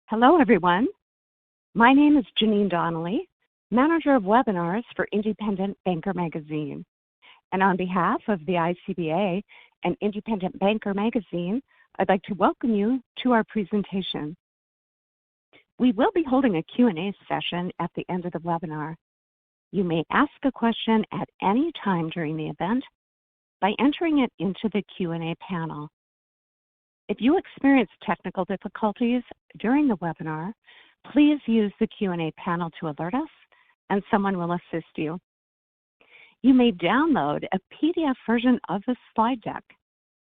Hello, everyone. My name is Janine Donnelly, Manager of Webinars for Independent Banker Magazine. And on behalf of the ICBA and Independent Banker Magazine, I'd like to welcome you to our presentation. We will be holding a Q&A session at the end of the webinar. You may ask a question at any time during the event by entering it into the Q&A panel. If you experience technical difficulties during the webinar, please use the Q&A panel to alert us, and someone will assist you. You may download a PDF version of the slide deck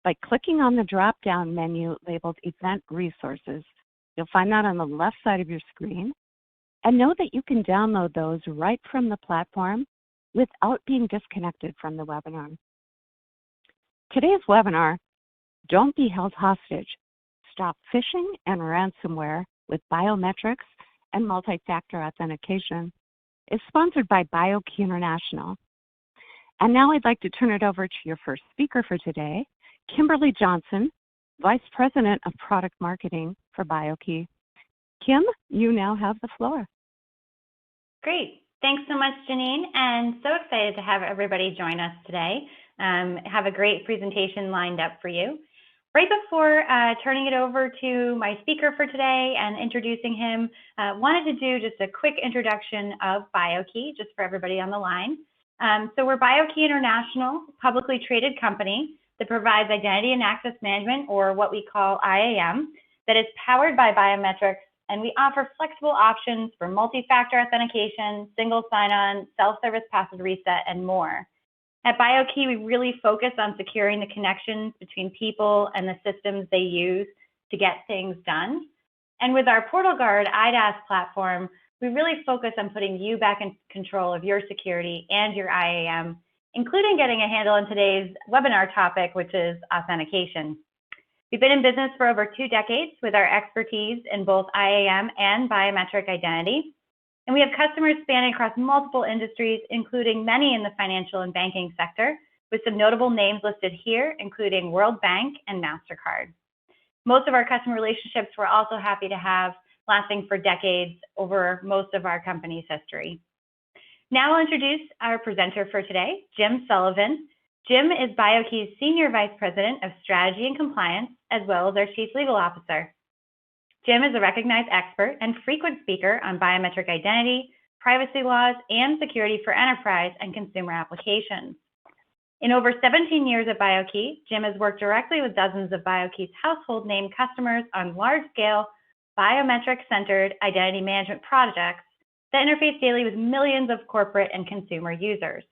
by clicking on the drop-down menu labeled Event Resources. You'll find that on the left side of your screen. And know that you can download those right from the platform without being disconnected from the webinar. Today's webinar, Don't Be Held Hostage, Stop Phishing and Ransomware with Biometrics and Multifactor Authentication, is sponsored by Biokey International. And now I'd like to turn it over to your first speaker for today, Kimberly Johnson, Vice President of Product Marketing for Biokey. Kim, you now have the floor. Great. Thanks so much, Janine, and so excited to have everybody join us today. Have a great presentation lined up for you. Right before turning it over to my speaker for today and introducing him, wanted to do just a quick introduction of Biokey, just for everybody on the line. So we're Biokey International, publicly traded company that provides identity and access management, or what we call IAM, that is powered by biometrics, and we offer flexible options for multi-factor authentication, single sign-on, self-service password reset, and more. At Biokey, we really focus on securing the connections between people and the systems they use to get things done. And with our PortalGuard IDaaS platform, we really focus on putting you back in control of your security and your IAM, including getting a handle on today's webinar topic, which is authentication. We've been in business for over 2 decades with our expertise in both IAM and biometric identity. And we have customers spanning across multiple industries, including many in the financial and banking sector, with some notable names listed here, including World Bank and MasterCard. Most of our customer relationships we're also happy to have lasting for decades over most of our company's history. Now I'll introduce our presenter for today, Jim Sullivan. Jim is Biokey's Senior Vice President of Strategy and Compliance, as well as our Chief Legal Officer. Jim is a recognized expert and frequent speaker on biometric identity, privacy laws, and security for enterprise and consumer applications. In over 17 years at Biokey, Jim has worked directly with dozens of Biokey's household name customers on large-scale, biometric-centered identity management projects that interface daily with millions of corporate and consumer users.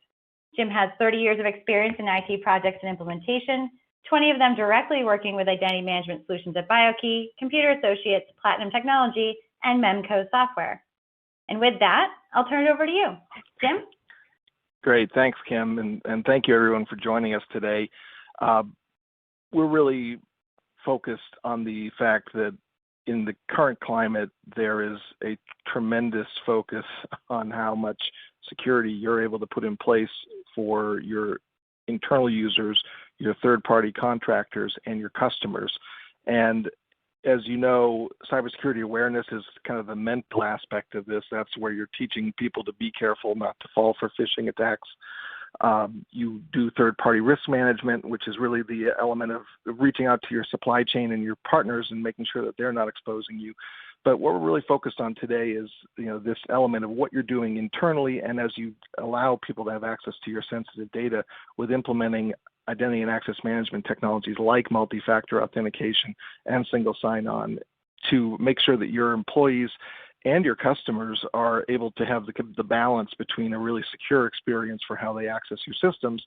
Jim has 30 years of experience in IT projects and implementation, 20 of them directly working with identity management solutions at Biokey, Computer Associates, Platinum Technology, and Memco Software. And with that, I'll turn it over to you. Jim? Great. Thanks, Kim, and thank you, everyone, for joining us today. We're really focused on the fact that in the current climate, there is a tremendous focus on how much security you're able to put in place for your internal users, your third-party contractors, and your customers. And as you know, cybersecurity awareness is kind of the mental aspect of this. That's where you're teaching people to be careful not to fall for phishing attacks. You do third-party risk management, which is really the element of reaching out to your supply chain and your partners and making sure that they're not exposing you. But what we're really focused on today is, this element of what you're doing internally, and as you allow people to have access to your sensitive data with implementing identity and access management technologies like multi-factor authentication and single sign-on to make sure that your employees and your customers are able to have the balance between a really secure experience for how they access your systems,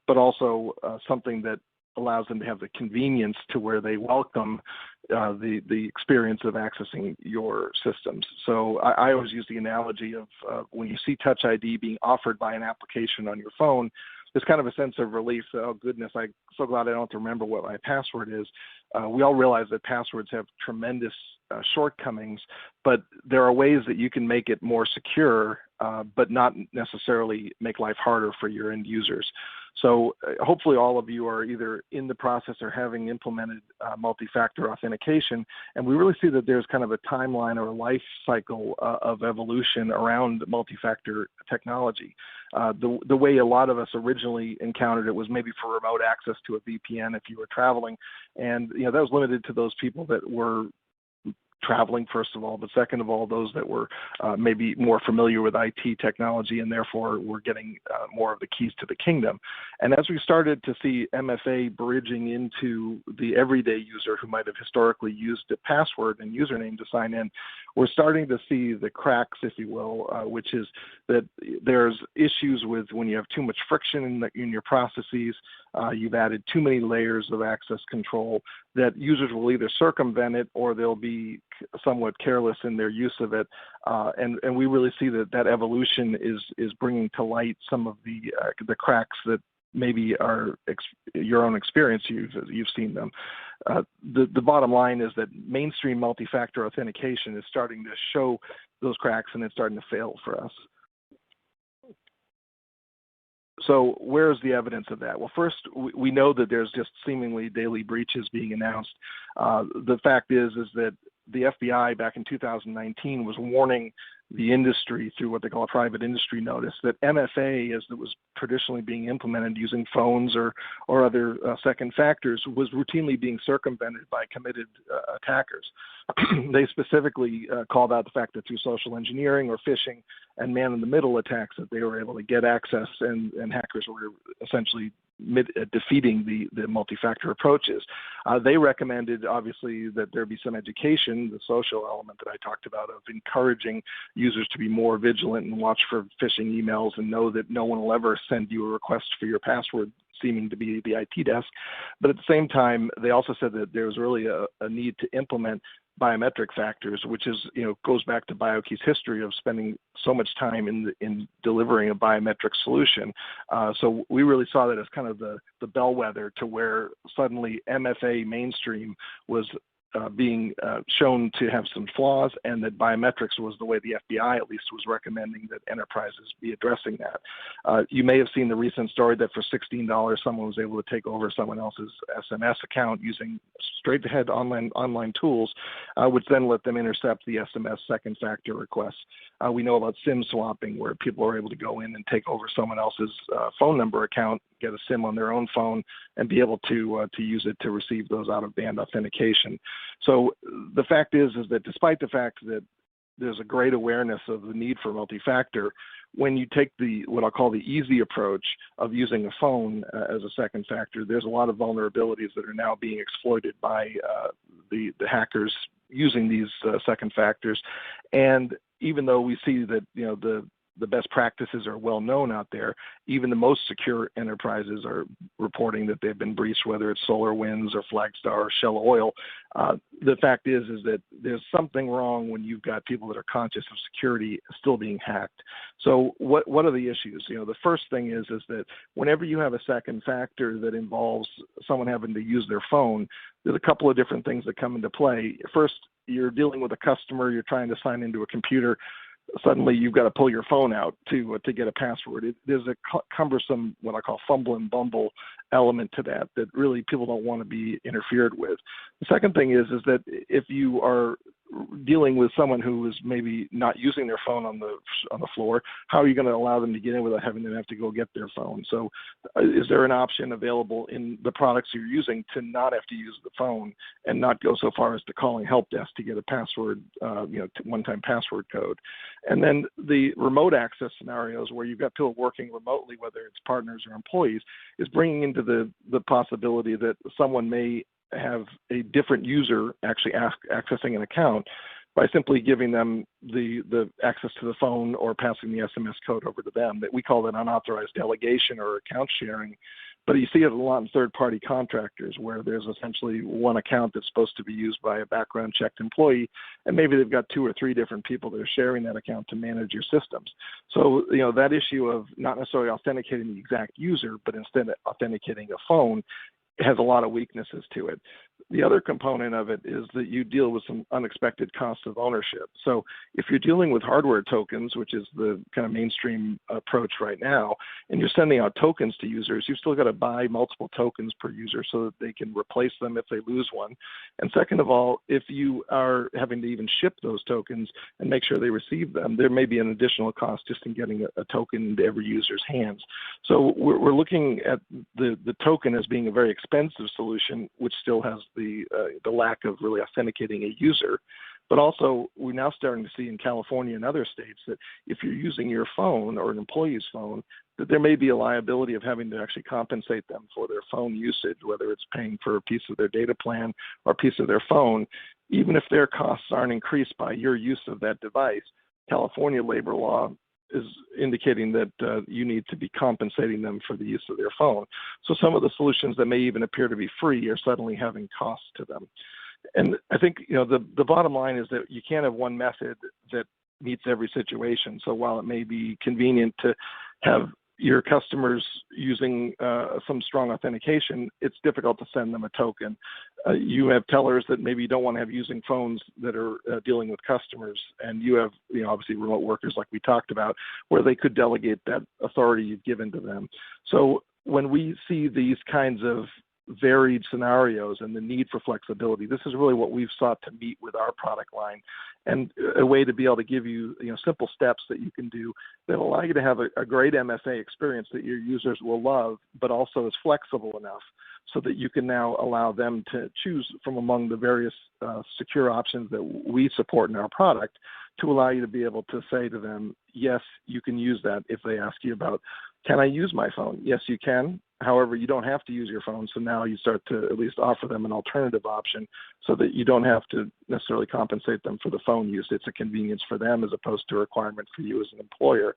but also something that allows them to have the convenience to where they welcome the experience of accessing your systems. So I always use the analogy of when you see Touch ID being offered by an application on your phone, there's kind of a sense of relief. Oh goodness, I'm so glad I don't have to remember what my password is. We all realize that passwords have tremendous shortcomings, but there are ways that you can make it more secure, but not necessarily make life harder for your end users. So hopefully all of you are either in the process or having implemented multi-factor authentication, and we really see that there's kind of a timeline or a life cycle of evolution around multi-factor technology. The way a lot of us originally encountered it was maybe for remote access to a VPN if you were traveling, and that was limited to those people that were traveling, first of all, but second of all, those that were maybe more familiar with IT technology and therefore were getting more of the keys to the kingdom. And as we started to see MFA bridging into the everyday user who might have historically used a password and username to sign in, we're starting to see the cracks, if you will, which is that there's issues with when you have too much friction in your processes, you've added too many layers of access control, that users will either circumvent it or they'll be somewhat careless in their use of it. And we really see that evolution is bringing to light some of the cracks that maybe are your own experience, you've seen them. The bottom line is that mainstream multi-factor authentication is starting to show those cracks, and it's starting to fail for us. So where's the evidence of that? Well, first, we know that there's just seemingly daily breaches being announced. The fact is that the FBI back in 2019 was warning the industry through what they call a private industry notice that MFA, as it was traditionally being implemented using phones or other second factors, was routinely being circumvented by committed attackers. They specifically called out the fact that through social engineering or phishing and man-in-the-middle attacks that they were able to get access, and hackers were essentially defeating the multi-factor approaches. They recommended, obviously, that there be some education, the social element that I talked about, of encouraging users to be more vigilant and watch for phishing emails and know that no one will ever send you a request for your password seeming to be the IT desk. But at the same time, they also said that there was really a need to implement biometric factors, which is, goes back to Biokey's history of spending so much time in delivering a biometric solution. So we really saw that as kind of the bellwether to where suddenly MFA mainstream was being shown to have some flaws, and that biometrics was the way the FBI at least was recommending that enterprises be addressing that. You may have seen the recent story that for $16 someone was able to take over someone else's SMS account using straight-ahead online tools, which then let them intercept the SMS second factor requests. We know about SIM swapping, where people are able to go in and take over someone else's phone number account, get a SIM on their own phone, and be able to use it to receive those out-of-band authentication. So the fact is that despite the fact that there's a great awareness of the need for multi-factor, when you take what I'll call the easy approach of using a phone as a second factor, there's a lot of vulnerabilities that are now being exploited by the hackers using these second factors. And even though we see that the best practices are well known out there, even the most secure enterprises are reporting that they've been breached, whether it's SolarWinds or Flagstar or Shell Oil. The fact is that there's something wrong when you've got people that are conscious of security still being hacked. So what are the issues? The first thing is that whenever you have a second factor that involves someone having to use their phone, there's a couple of different things that come into play. First, you're dealing with a customer, you're trying to sign into a computer. Suddenly you've got to pull your phone out to get a password. There's a cumbersome, what I call fumble and bumble element to that really people don't want to be interfered with. The second thing is that if you are dealing with someone who is maybe not using their phone on the floor, how are you going to allow them to get in without having them have to go get their phone? So is there an option available in the products you're using to not have to use the phone and not go so far as to calling help desk to get a password, one-time password code? And then the remote access scenarios where you've got people working remotely, whether it's partners or employees, is bringing into the possibility that someone may have a different user actually accessing an account by simply giving them the access to the phone or passing the SMS code over to them. That we call that unauthorized delegation or account sharing. But you see it a lot in third-party contractors where there's essentially one account that's supposed to be used by a background-checked employee, and maybe they've got 2 or 3 different people that are sharing that account to manage your systems. So, that issue of not necessarily authenticating the exact user, but instead authenticating a phone has a lot of weaknesses to it. The other component of it is that you deal with some unexpected cost of ownership. So if you're dealing with hardware tokens, which is the kind of mainstream approach right now, and you're sending out tokens to users, you've still got to buy multiple tokens per user so that they can replace them if they lose one. And second of all, if you are having to even ship those tokens and make sure they receive them, there may be an additional cost just in getting a token into every user's hands. So we're looking at the token as being a very expensive solution, which still has the lack of really authenticating a user. But also, we're now starting to see in California and other states that if you're using your phone or an employee's phone, that there may be a liability of having to actually compensate them for their phone usage, whether it's paying for a piece of their data plan or a piece of their phone. Even if their costs aren't increased by your use of that device, California labor law is indicating that you need to be compensating them for the use of their phone. So some of the solutions that may even appear to be free are suddenly having costs to them. And I think the bottom line is that you can't have one method that meets every situation. So while it may be convenient to have your customers using some strong authentication, it's difficult to send them a token. You have tellers that maybe don't want to have using phones that are dealing with customers, and you have obviously remote workers like we talked about, where they could delegate that authority you've given to them. So when we see these kinds of varied scenarios and the need for flexibility, this is really what we've sought to meet with our product line, and a way to be able to give you, simple steps that you can do that allow you to have a great MFA experience that your users will love, but also is flexible enough so that you can now allow them to choose from among the various secure options that we support in our product, to allow you to be able to say to them, yes, you can use that. If they ask you about, can I use my phone? Yes, you can. However, you don't have to use your phone, so now you start to at least offer them an alternative option so that you don't have to necessarily compensate them for the phone use. It's a convenience for them as opposed to a requirement for you as an employer.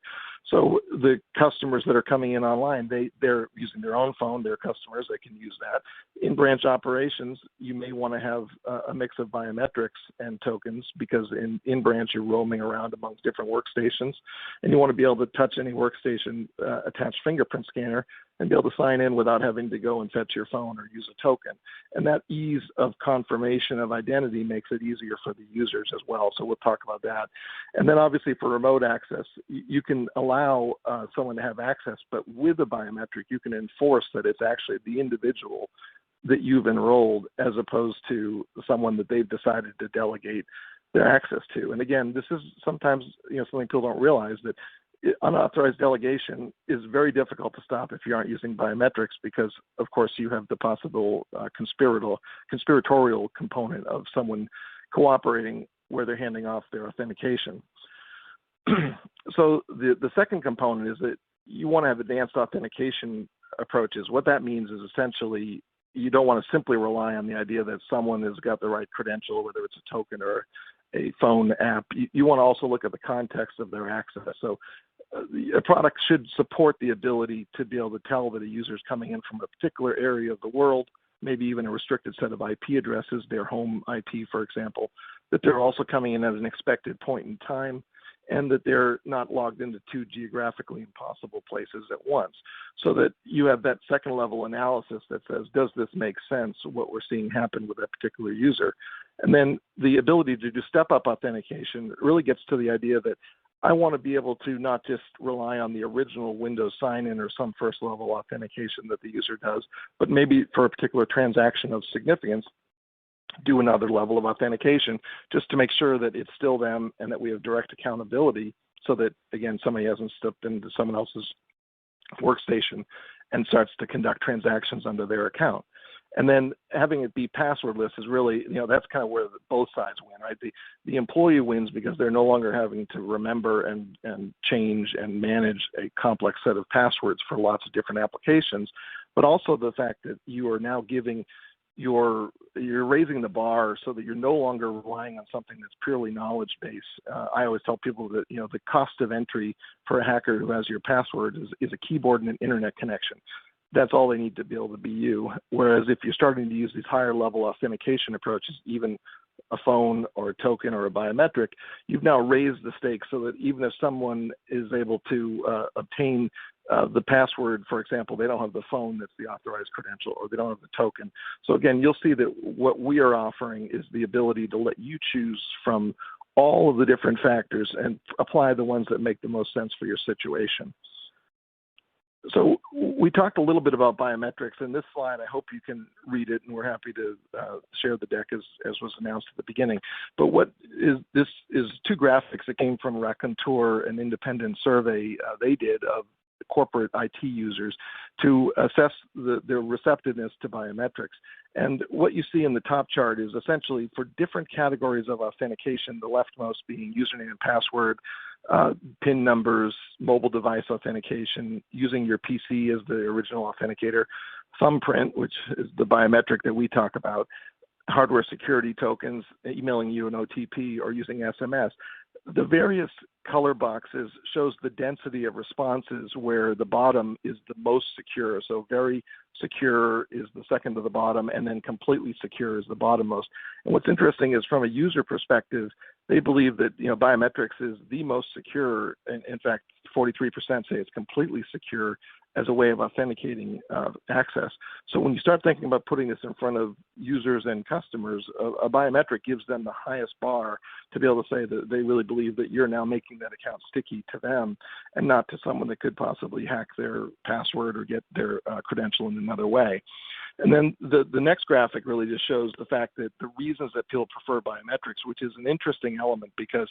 So the customers that are coming in online, they're using their own phone, they're customers, they can use that. In branch operations, you may want to have a mix of biometrics and tokens, because in branch you're roaming around amongst different workstations, and you want to be able to touch any workstation attached fingerprint scanner and be able to sign in without having to go and fetch your phone or use a token. And that ease of confirmation of identity makes it easier for the users as well. So we'll talk about that. And then obviously for remote access, you can allow someone to have access, but with a biometric, you can enforce that it's actually the individual that you've enrolled as opposed to someone that they've decided to delegate their access to. And again, this is sometimes something people don't realize, that unauthorized delegation is very difficult to stop if you aren't using biometrics, because of course you have the possible conspiratorial component of someone cooperating where they're handing off their authentication. So the second component is that you want to have advanced authentication approaches. What that means is essentially you don't want to simply rely on the idea that someone has got the right credential, whether it's a token or a phone app. You want to also look at the context of their access. So a product should support the ability to be able to tell that a user is coming in from a particular area of the world, maybe even a restricted set of IP addresses, their home IP, for example, that they're also coming in at an expected point in time, and that they're not logged into two geographically impossible places at once. So that you have that second level analysis that says, does this make sense, what we're seeing happen with that particular user? And then the ability to do step-up authentication really gets to the idea that I want to be able to not just rely on the original Windows sign-in or some first-level authentication that the user does, but maybe for a particular transaction of significance, do another level of authentication just to make sure that it's still them and that we have direct accountability, so that, again, somebody hasn't stepped into someone else's workstation and starts to conduct transactions under their account. And then having it be passwordless is really, that's kind of where both sides win, right? The employee wins because they're no longer having to remember and change and manage a complex set of passwords for lots of different applications, but also the fact that you are now giving you're raising the bar so that you're no longer relying on something that's purely knowledge-based. I always tell people that, the cost of entry for a hacker who has your password is a keyboard and an internet connection. That's all they need to be able to be you. Whereas if you're starting to use these higher level authentication approaches, even a phone or a token or a biometric, you've now raised the stakes so that even if someone is able to obtain the password, for example, they don't have the phone that's the authorized credential, or they don't have the token. So again, you'll see that what we are offering is the ability to let you choose from all of the different factors and apply the ones that make the most sense for your situation. So we talked a little bit about biometrics. In this slide, I hope you can read it, and we're happy to share the deck as was announced at the beginning. But what is this is two graphics that came from Raconteur, an independent survey they did of corporate IT users to assess their receptiveness to biometrics. And what you see in the top chart is essentially for different categories of authentication, the leftmost being username and password, PIN numbers, mobile device authentication, using your PC as the original authenticator, thumbprint, which is the biometric that we talk about, hardware security tokens, emailing you an OTP, or using SMS. The various color boxes shows the density of responses where the bottom is the most secure. So very secure is the second to the bottom, and then completely secure is the bottommost. And what's interesting is from a user perspective, they believe that biometrics is the most secure. In fact, 43% say it's completely secure as a way of authenticating access. So when you start thinking about putting this in front of users and customers, a biometric gives them the highest bar to be able to say that they really believe that you're now making that account sticky to them and not to someone that could possibly hack their password or get their credential in another way. And then the next graphic really just shows the fact that the reasons that people prefer biometrics, which is an interesting element, because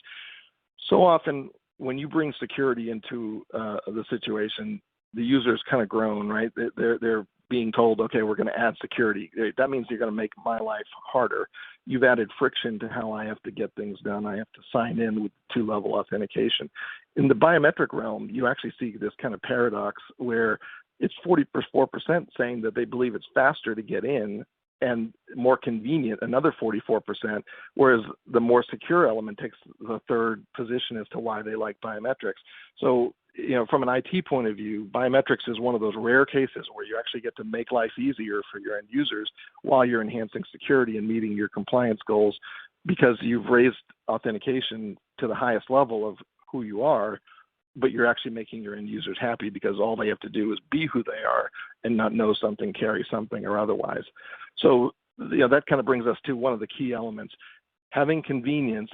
so often when you bring security into the situation, the user's kind of groan, right? They're being told, okay, we're going to add security. That means you're going to make my life harder. You've added friction to how I have to get things done. I have to sign in with two-level authentication. In the biometric realm, you actually see this kind of paradox where it's 44% saying that they believe it's faster to get in and more convenient, another 44%, whereas the more secure element takes the third position as to why they like biometrics. So, from an IT point of view, biometrics is one of those rare cases where you actually get to make life easier for your end users while you're enhancing security and meeting your compliance goals, because you've raised authentication to the highest level of who you are, but you're actually making your end users happy because all they have to do is be who they are and not know something, carry something, or otherwise. So, that kind of brings us to one of the key elements. Having convenience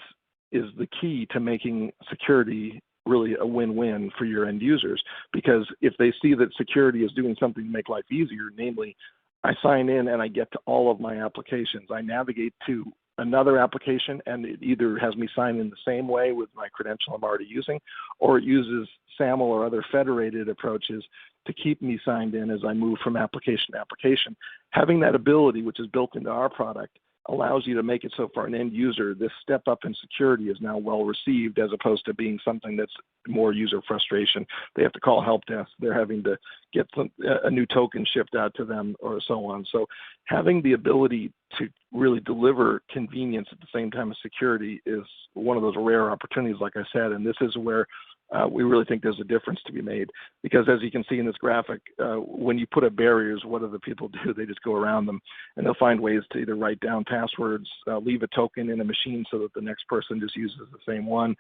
is the key to making security really a win-win for your end users, because if they see that security is doing something to make life easier, namely, I sign in and I get to all of my applications, I navigate to another application and it either has me sign in the same way with my credential I'm already using, or it uses SAML or other federated approaches to keep me signed in as I move from application to application. Having that ability, which is built into our product, allows you to make it so for an end user, this step up in security is now well received, as opposed to being something that's more user frustration. They have to call help desk. They're having to get a new token shipped out to them, or so on. So having the ability to really deliver convenience at the same time as security is one of those rare opportunities, like I said, and this is where we really think there's a difference to be made, because as you can see in this graphic, when you put up barriers, what do the people do? They just go around them, and they'll find ways to either write down passwords, leave a token in a machine so that the next person just uses the same one.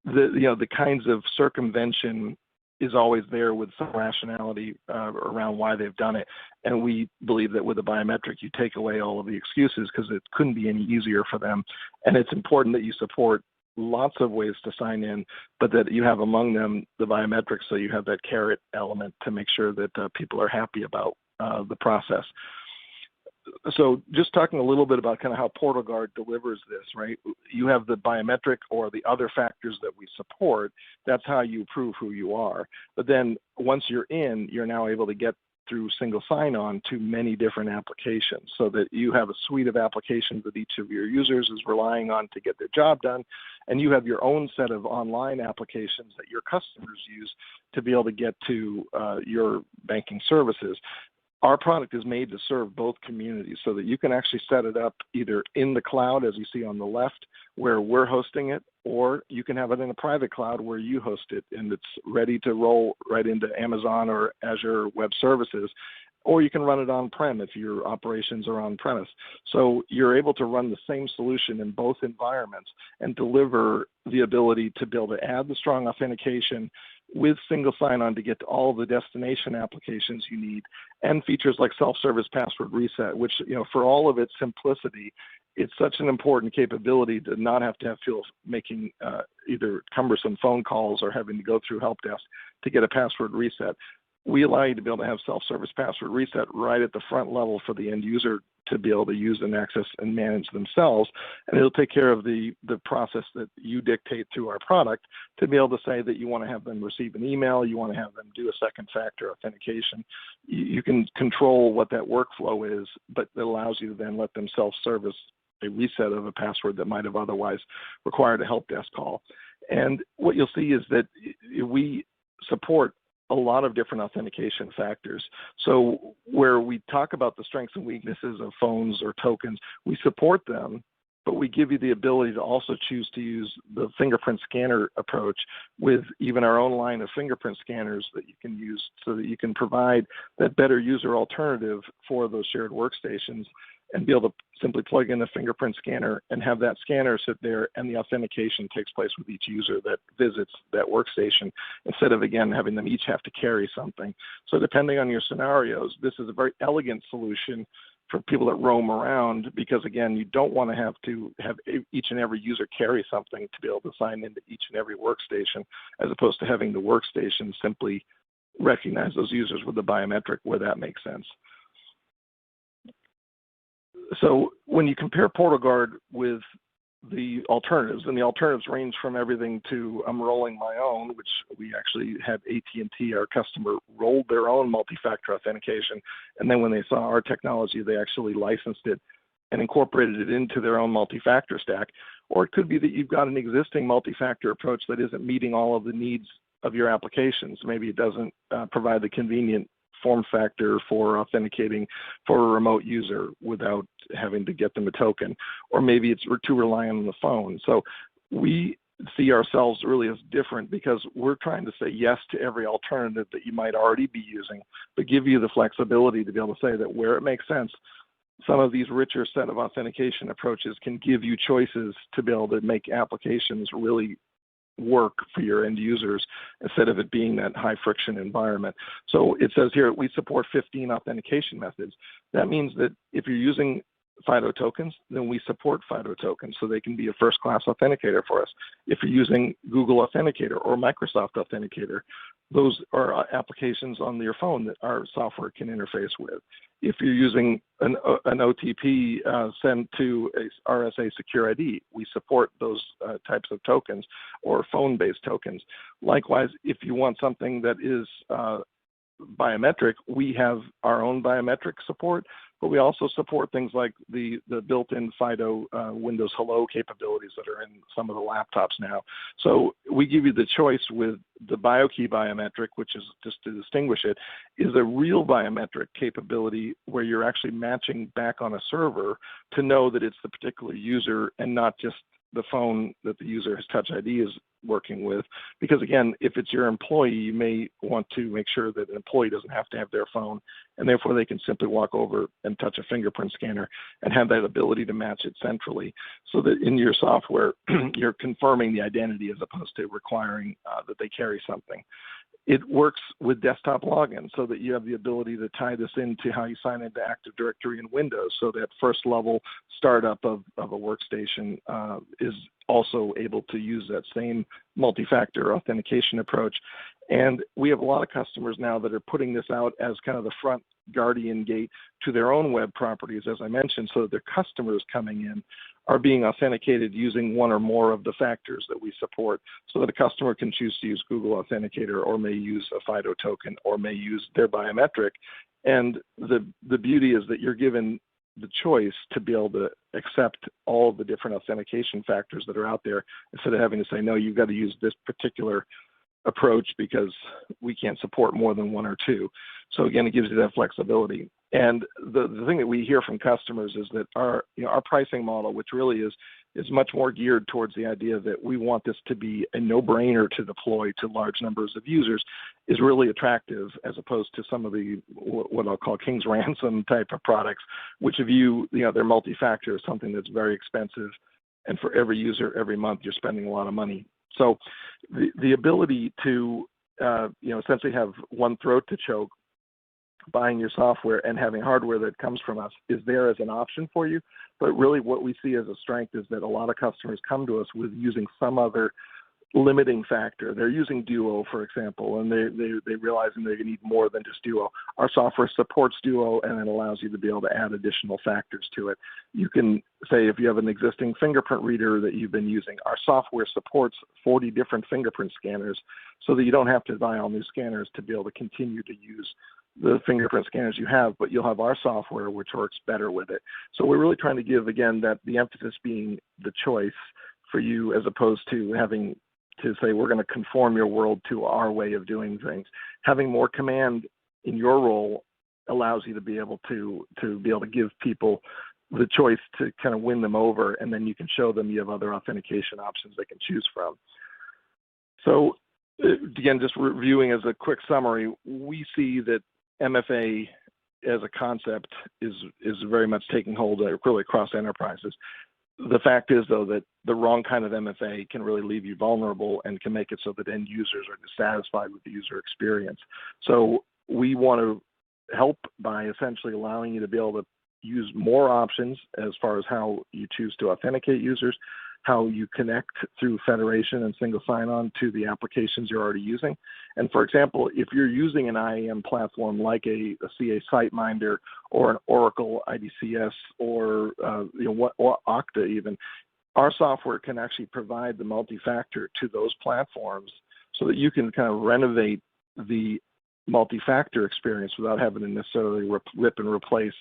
The kinds of circumvention is always there with some rationality around why they've done it. And we believe that with a biometric, you take away all of the excuses, because it couldn't be any easier for them. And it's important that you support lots of ways to sign in, but that you have among them the biometrics, so you have that carrot element to make sure that people are happy about the process. So just talking a little bit about kind of how PortalGuard delivers this, right? You have the biometric or the other factors that we support. That's how you prove who you are. But then once you're in, you're now able to get through single sign-on to many different applications, so that you have a suite of applications that each of your users is relying on to get their job done, and you have your own set of online applications that your customers use to be able to get to your banking services. Our product is made to serve both communities, so that you can actually set it up either in the cloud, as you see on the left, where we're hosting it, or you can have it in a private cloud where you host it and it's ready to roll right into Amazon or Azure Web Services, or you can run it on-prem if your operations are on-premise. So you're able to run the same solution in both environments and deliver the ability to be able to add the strong authentication, with single sign-on to get to all the destination applications you need, and features like self-service password reset, which, for all of its simplicity, it's such an important capability to not have to feel making either cumbersome phone calls or having to go through help desk to get a password reset. We allow you to be able to have self-service password reset right at the front level for the end user to be able to use and access and manage themselves. And it'll take care of the process that you dictate through our product to be able to say that you want to have them receive an email, you want to have them do a second factor authentication. You can control what that workflow is, but it allows you to then let them self-service a reset of a password that might have otherwise required a help desk call. And what you'll see is that we support a lot of different authentication factors. So where we talk about the strengths and weaknesses of phones or tokens, we support them, but we give you the ability to also choose to use the fingerprint scanner approach with even our own line of fingerprint scanners that you can use so that you can provide that better user alternative for those shared workstations and be able to simply plug in a fingerprint scanner and have that scanner sit there, and the authentication takes place with each user that visits that workstation, instead of, again, having them each have to carry something. So depending on your scenarios, this is a very elegant solution for people that roam around, because, again, you don't want to have each and every user carry something to be able to sign into each and every workstation, as opposed to having the workstation simply recognize those users with the biometric where that makes sense. So when you compare PortalGuard with the alternatives, and the alternatives range from everything to I'm rolling my own, which we actually had AT&T, our customer, rolled their own multi-factor authentication, and then when they saw our technology, they actually licensed it and incorporated it into their own multi-factor stack. Or it could be that you've got an existing multi-factor approach that isn't meeting all of the needs of your applications. Maybe it doesn't provide the convenient form factor for authenticating for a remote user without having to get them a token, or maybe we're too reliant on the phone. So we see ourselves really as different because we're trying to say yes to every alternative that you might already be using, but give you the flexibility to be able to say that where it makes sense, some of these richer set of authentication approaches can give you choices to be able to make applications really work for your end users instead of it being that high friction environment. So it says here we support 15 authentication methods. That means that if you're using FIDO tokens, then we support FIDO tokens, so they can be a first-class authenticator for us. If you're using Google Authenticator or Microsoft Authenticator, those are applications on your phone that our software can interface with. If you're using an OTP sent to a RSA Secure ID, we support those types of tokens or phone-based tokens. Likewise, if you want something that is biometric, we have our own biometric support, but we also support things like the built-in FIDO Windows Hello capabilities that are in some of the laptops now. So we give you the choice with the Biokey biometric, which is, just to distinguish it, is a real biometric capability where you're actually matching back on a server to know that it's the particular user and not just the phone that the user has Touch ID is working with. Because again, if it's your employee, you may want to make sure that an employee doesn't have to have their phone, and therefore they can simply walk over and touch a fingerprint scanner and have that ability to match it centrally, so that in your software, you're confirming the identity as opposed to requiring that they carry something. It works with desktop login so that you have the ability to tie this into how you sign into Active Directory in Windows, so that first level startup of a workstation is also able to use that same multi-factor authentication approach. And we have a lot of customers now that are putting this out as kind of the front guardian gate to their own web properties, as I mentioned, so that their customers coming in are being authenticated using one or more of the factors that we support, so that a customer can choose to use Google Authenticator or may use a FIDO token or may use their biometric. And the beauty is that you're given the choice to be able to accept all the different authentication factors that are out there, instead of having to say, no, you've got to use this particular approach because we can't support more than one or two. So again, it gives you that flexibility. And the thing that we hear from customers is that our pricing model, which really is much more geared towards the idea that we want this to be a no-brainer to deploy to large numbers of users, is really attractive, as opposed to some of the what I'll call King's Ransom type of products, which view their multi-factor as something that's very expensive, and for every user every month you're spending a lot of money. So the ability to essentially have one throat to choke, buying your software and having hardware that comes from us is there as an option for you. But really what we see as a strength is that a lot of customers come to us with using some other limiting factor. They're using Duo, for example, and they realize they need more than just Duo. Our software supports Duo, and it allows you to be able to add additional factors to it. You can say if you have an existing fingerprint reader that you've been using, our software supports 40 different fingerprint scanners so that you don't have to buy all new scanners to be able to continue to use the fingerprint scanners you have, but you'll have our software which works better with it. So we're really trying to give, again, that the emphasis being the choice for you as opposed to having to say we're going to conform your world to our way of doing things. Having more command in your role allows you to be able to give people the choice to kind of win them over, and then you can show them you have other authentication options they can choose from. So again, just reviewing as a quick summary, we see that MFA as a concept is very much taking hold really across enterprises. The fact is, though, that the wrong kind of MFA can really leave you vulnerable and can make it so that end users are dissatisfied with the user experience. So we want to help by essentially allowing you to be able to use more options as far as how you choose to authenticate users, how you connect through federation and single sign-on to the applications you're already using. And for example, if you're using an IAM platform like a CA SiteMinder or an Oracle IDCS or Okta even, our software can actually provide the multi-factor to those platforms so that you can kind of renovate the multi-factor experience without having to necessarily rip and replace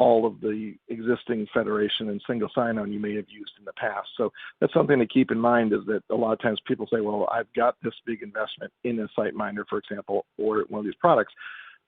all of the existing federation and single sign-on you may have used in the past. So that's something to keep in mind, is that a lot of times people say, well, I've got this big investment in a SiteMinder, for example, or one of these products,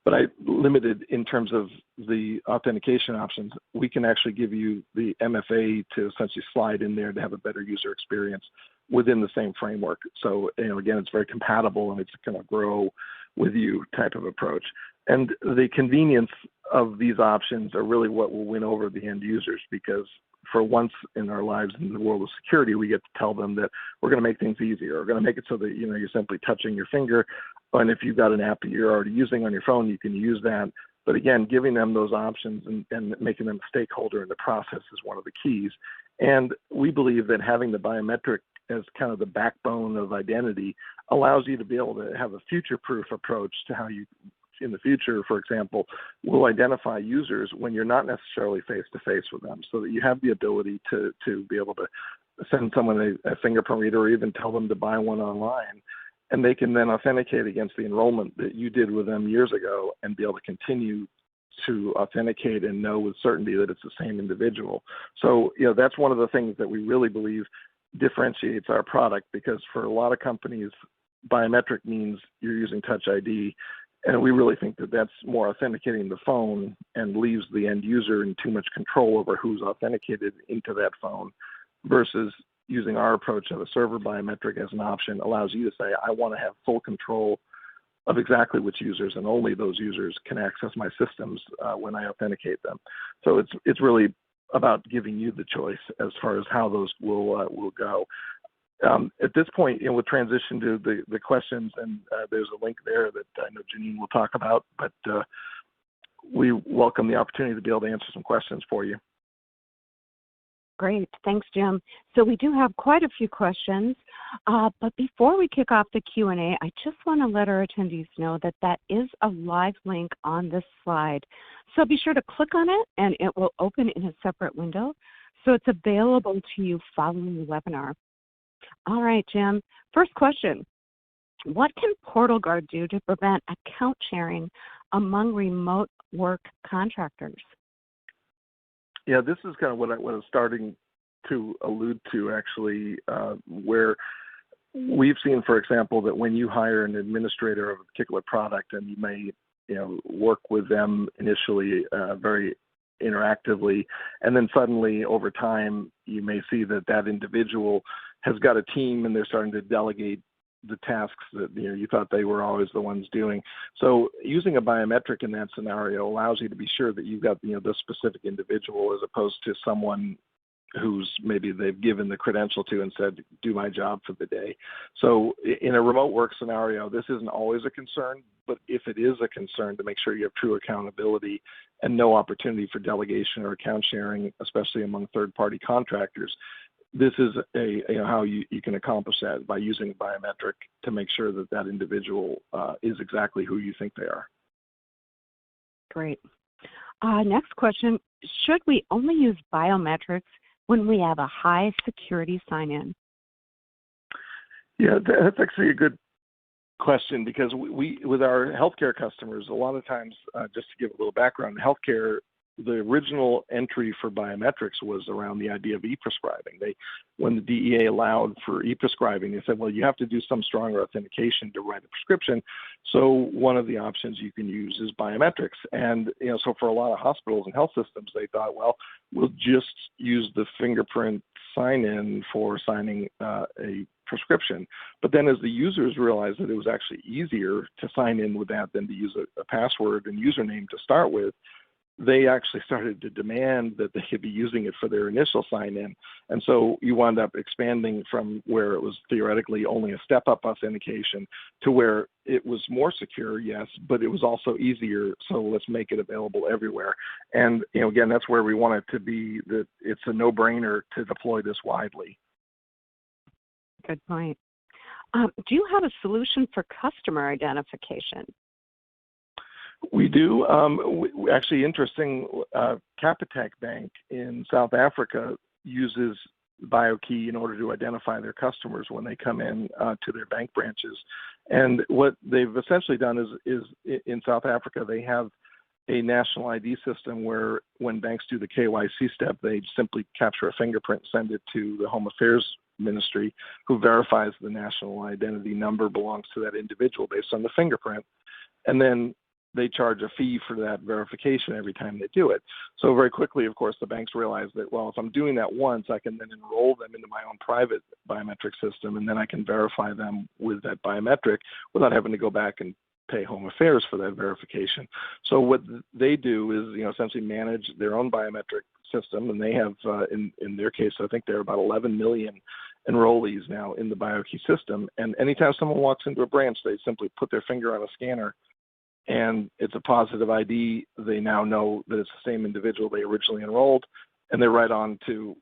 but I'm limited in terms of the authentication options. We can actually give you the MFA to essentially slide in there to have a better user experience within the same framework. So, again, it's very compatible and it's going to grow with you type of approach. And the convenience of these options are really what will win over the end users, because for once in our lives in the world of security, we get to tell them that we're going to make things easier. We're going to make it so that, you're simply touching your finger. And if you've got an app that you're already using on your phone, you can use that. But again, giving them those options and making them a stakeholder in the process is one of the keys. And we believe that having the biometric as kind of the backbone of identity allows you to be able to have a future-proof approach to how you, in the future, for example, will identify users when you're not necessarily face-to-face with them, so that you have the ability to be able to send someone a fingerprint reader or even tell them to buy one online, and they can then authenticate against the enrollment that you did with them years ago and be able to continue to authenticate and know with certainty that it's the same individual. So, that's one of the things that we really believe differentiates our product, because for a lot of companies, biometric means you're using Touch ID, and we really think that that's more authenticating the phone and leaves the end user in too much control over who's authenticated into that phone, versus using our approach of a server biometric as an option allows you to say, I want to have full control of exactly which users, and only those users can access my systems when I authenticate them. So it's really about giving you the choice as far as how those will go. At this point, we'll transition to the questions, and there's a link there that I know Janine will talk about, but we welcome the opportunity to be able to answer some questions for you. Great. Thanks, Jim. So we do have quite a few questions, but before we kick off the Q&A, I just want to let our attendees know that is a live link on this slide. So be sure to click on it, and it will open in a separate window, so it's available to you following the webinar. All right, Jim. First question. What can PortalGuard do to prevent account sharing among remote work contractors? Yeah, this is kind of what I was starting to allude to, actually, where we've seen, for example, that when you hire an administrator of a particular product and you may work with them initially very interactively, and then suddenly over time you may see that individual has got a team and they're starting to delegate the tasks that you thought they were always the ones doing. So using a biometric in that scenario allows you to be sure that you've got the specific individual, as opposed to someone who's maybe they've given the credential to and said, do my job for the day. So in a remote work scenario, this isn't always a concern, but if it is a concern, to make sure you have true accountability and no opportunity for delegation or account sharing, especially among third-party contractors, this is how you can accomplish that by using a biometric to make sure that that individual is exactly who you think they are. Great. Next question, should we only use biometrics when we have a high security sign-in? Yeah, that's actually a good question, because we with our healthcare customers, a lot of times, just to give a little background, healthcare, the original entry for biometrics was around the idea of e-prescribing. When the DEA allowed for e-prescribing, they said, well, you have to do some stronger authentication to write a prescription. So one of the options you can use is biometrics. And so for a lot of hospitals and health systems, they thought, well, we'll just use the fingerprint sign-in for signing a prescription. But then as the users realized that it was actually easier to sign in with that than to use a password and username to start with, they actually started to demand that they could be using it for their initial sign-in. And so you wound up expanding from where it was theoretically only a step-up authentication to where it was more secure, yes, but it was also easier, so let's make it available everywhere. And again, that's where we want it to be, that it's a no-brainer to deploy this widely. Good point. Do you have a solution for customer identification? We do. Actually, interesting, Capitec Bank in South Africa uses Biokey in order to identify their customers when they come in to their bank branches. And what they've essentially done is in South Africa, they have a national ID system where when banks do the KYC step, they simply capture a fingerprint, send it to the Home Affairs Ministry, who verifies the national identity number belongs to that individual based on the fingerprint. And then they charge a fee for that verification every time they do it. So very quickly, of course, the banks realize that, well, if I'm doing that once, I can then enroll them into my own private biometric system, and then I can verify them with that biometric without having to go back and pay Home Affairs for that verification. So what they do is, essentially manage their own biometric system, and they have, in their case, I think there are about 11 million enrollees now in the Biokey system. And anytime someone walks into a branch, they simply put their finger on a scanner, and it's a positive ID. They now know that it's the same individual they originally enrolled, and they're right on to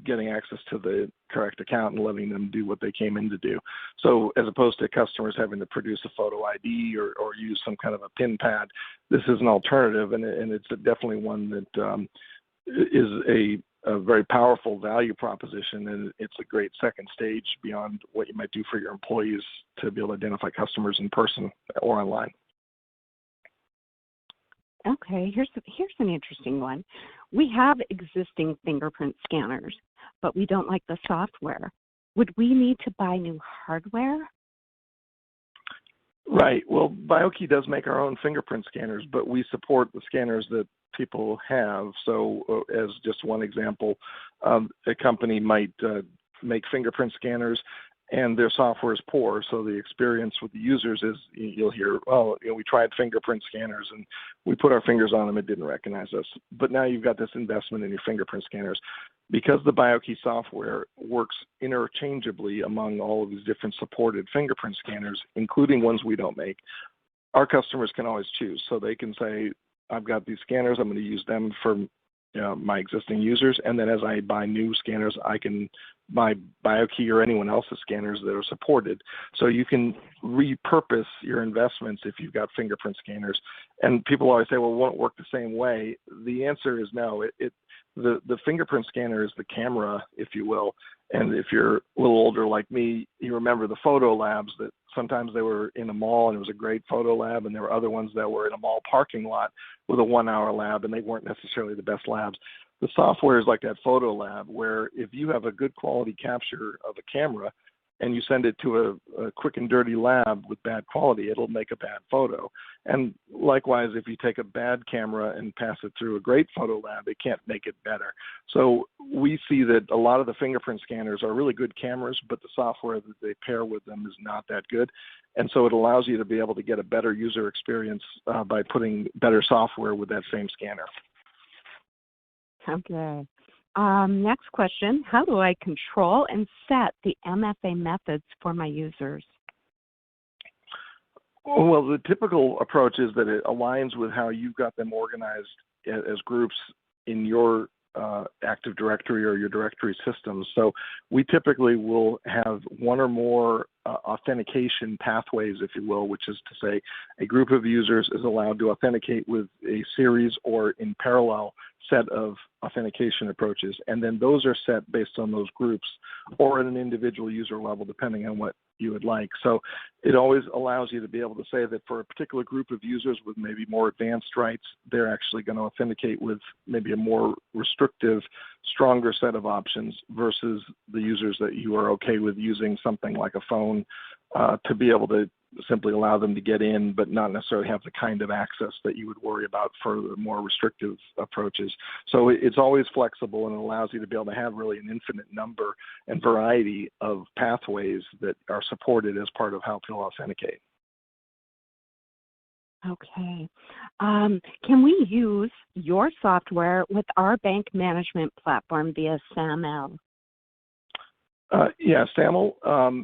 getting access to the correct account and letting them do what they came in to do. So as opposed to customers having to produce a photo ID or use some kind of a PIN pad, this is an alternative, and it's definitely one that is a very powerful value proposition, and it's a great second stage beyond what you might do for your employees to be able to identify customers in person or online. Okay, here's an interesting one. We have existing fingerprint scanners, but we don't like the software. Would we need to buy new hardware? Right. Well, Biokey does make our own fingerprint scanners, but we support the scanners that people have. So as just one example, a company might make fingerprint scanners, and their software is poor, so the experience with the users is, you'll hear, oh, we tried fingerprint scanners and we put our fingers on them, it didn't recognize us. But now you've got this investment in your fingerprint scanners. Because the Biokey software works interchangeably among all of these different supported fingerprint scanners, including ones we don't make, our customers can always choose. So they can say, I've got these scanners, I'm going to use them for my existing users, and then as I buy new scanners, I can buy Biokey or anyone else's scanners that are supported. So you can repurpose your investments if you've got fingerprint scanners. And people always say, well, it won't work the same way. The answer is no. The fingerprint scanner is the camera, if you will. And if you're a little older like me, you remember the photo labs that sometimes they were in a mall and it was a great photo lab, and there were other ones that were in a mall parking lot with a 1-hour lab, and they weren't necessarily the best labs. The software is like that photo lab, where if you have a good quality capture of a camera and you send it to a quick and dirty lab with bad quality, it'll make a bad photo. And likewise, if you take a bad camera and pass it through a great photo lab, it can't make it better. So we see that a lot of the fingerprint scanners are really good cameras, but the software that they pair with them is not that good. And so it allows you to be able to get a better user experience by putting better software with that same scanner. Okay. Next question, how do I control and set the MFA methods for my users? Well, the typical approach is that it aligns with how you've got them organized as groups in your Active Directory or your directory systems. So we typically will have one or more authentication pathways, if you will, which is to say a group of users is allowed to authenticate with a series or in parallel set of authentication approaches. And then those are set based on those groups or at an individual user level, depending on what you would like. So it always allows you to be able to say that for a particular group of users with maybe more advanced rights, they're actually going to authenticate with maybe a more restrictive, stronger set of options versus the users that you are okay with using something like a phone to be able to simply allow them to get in, but not necessarily have the kind of access that you would worry about for the more restrictive approaches. So it's always flexible, and it allows you to be able to have really an infinite number and variety of pathways that are supported as part of how people authenticate. Okay. Can we use your software with our bank management platform via SAML? Yeah, SAML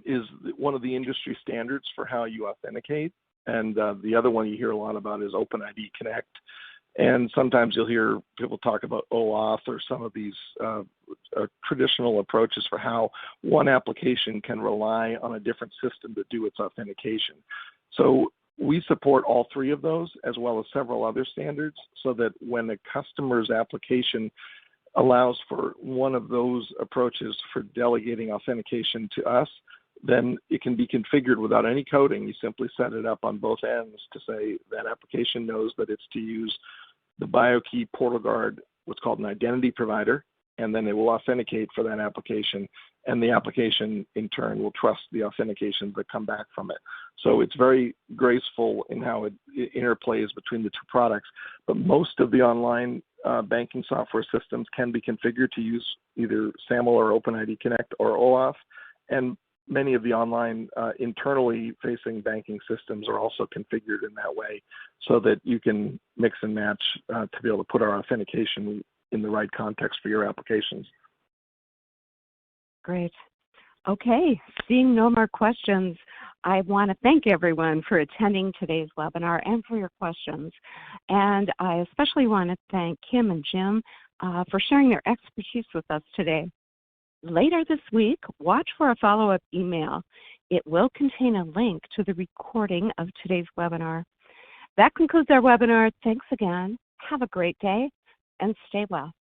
is one of the industry standards for how you authenticate. And the other one you hear a lot about is OpenID Connect. And sometimes you'll hear people talk about OAuth or some of these traditional approaches for how one application can rely on a different system to do its authentication. So we support all three of those as well as several other standards so that when a customer's application allows for one of those approaches for delegating authentication to us, then it can be configured without any coding. You simply set it up on both ends to say that application knows that it's to use the Biokey PortalGuard, what's called an identity provider, and then it will authenticate for that application, and the application in turn will trust the authentications that come back from it. So it's very graceful in how it interplays between the two products, but most of the online banking software systems can be configured to use either SAML or OpenID Connect or OAuth, and many of the online internally facing banking systems are also configured in that way so that you can mix and match to be able to put our authentication in the right context for your applications. Great. Okay, seeing no more questions, I want to thank everyone for attending today's webinar and for your questions. And I especially want to thank Kim and Jim for sharing their expertise with us today. Later this week, watch for a follow-up email. It will contain a link to the recording of today's webinar. That concludes our webinar. Thanks again. Have a great day and stay well.